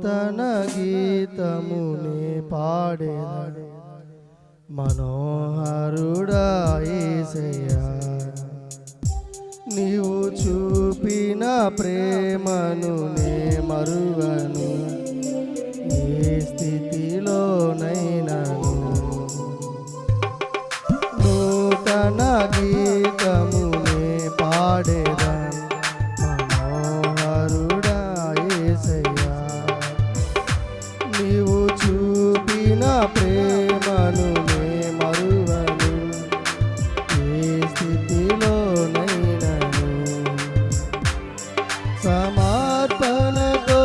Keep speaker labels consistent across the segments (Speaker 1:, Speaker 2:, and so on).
Speaker 1: నూతన గీతమునే పాడేదా మనోహరుడా యేసయ్యా నీవు చూపిన ప్రేమను నే మరువను ఏ స్థితిలోనైనాను నూతన గీతమునే పాడేదా మనోహరుడా యేసయ్యా నీవు చూపిన ప్రేమను నే మరువను ఏ స్థితిలోనైనాను సమర్పణతో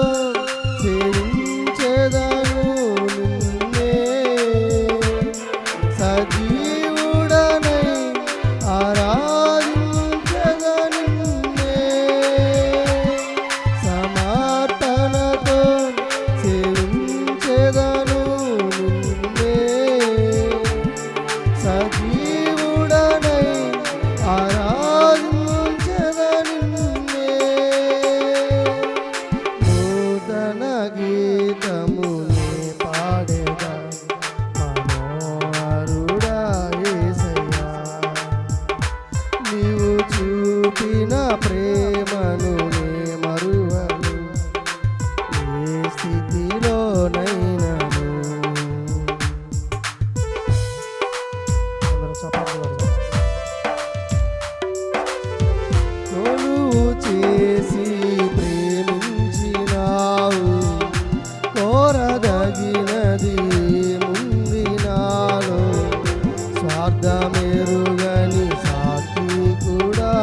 Speaker 1: సేవించెదను నిన్నే సజీవుడనై ఆరాధించెదను నిన్నే సమర్పణతో సేవించెదను నిన్నే సజీవుడనై ఆరాధించెదను నిన్నే నూతన గీతమునే పాడేదా మనోహరుడా యేసయ్యా నీవు చూపిన ప్రేమను నే మరువను ఏ స్థితిలోనైనాను కొలువు చేసి ప్రేమించినావు కోరదగినది ముంది నాలో స్వార్థమెరుగని సాత్వికుడా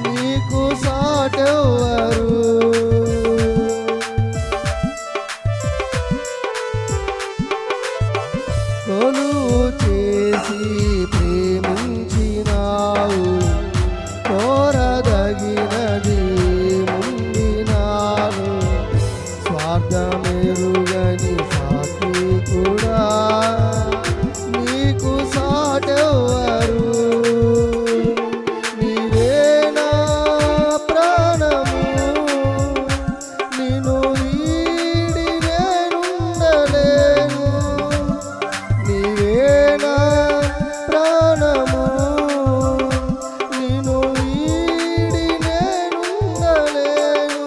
Speaker 1: నీకు సాటెవ్వరు కొలువు చేసి ప్రేమించినావు కోరదగినది ముంది నాలో స్వార్థమెరుగని సాత్వికుడా నీకు సాటెవ్వరు నీవే నా ప్రాణము నిన్ను వీడి నేనుండలేను నీవే నా ప్రాణము నిన్ను వీడి నేనుండలేను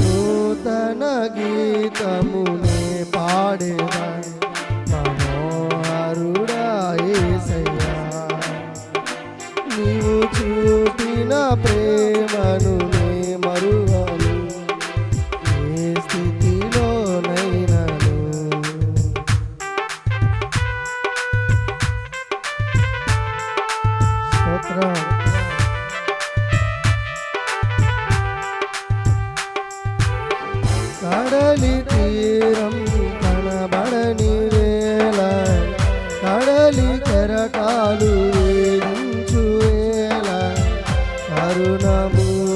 Speaker 1: నూతన గీతమునే పాడేదా మనోహరుడా యేసయ్యా నీవు చూపిన ప్రేమను నే మరువను ఏ స్థితిలోనైనాను స్తోత్రం కడలి తీరం కనబడని వేళ కడలి కెరటాలు వేధించు వేళ కరుణమూర్తిగా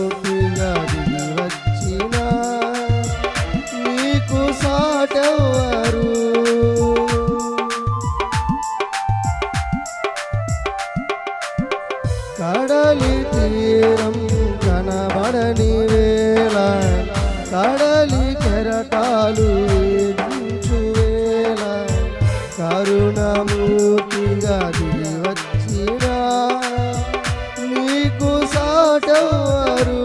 Speaker 1: దిగి వచ్చిన నీకు సాటెవ్వరు కడలి తీరం కనబడని వేళ కడలి కెరటాలు వేధించు వేళ కరుణమూర్తిగా దిగి వచ్చిన నీకు సాటెవ్వరు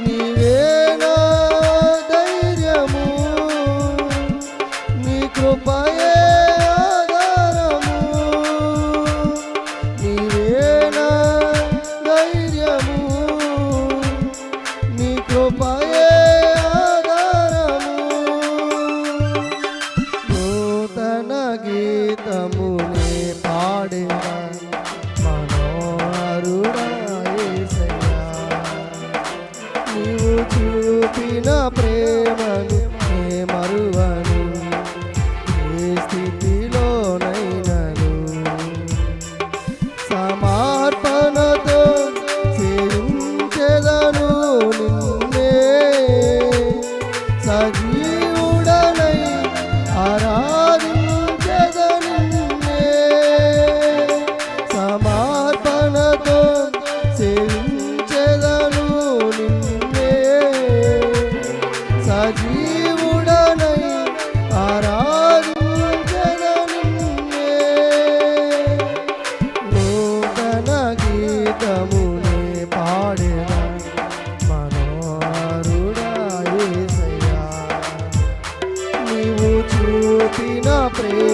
Speaker 1: నీవే నా ధైర్యము నీ కృపయే ఆధారము నీవే నా ధైర్యము నీ కృపయే ఆధారము నూతన గీతమునే పాడేదా మనోహరుడా ప్రేమ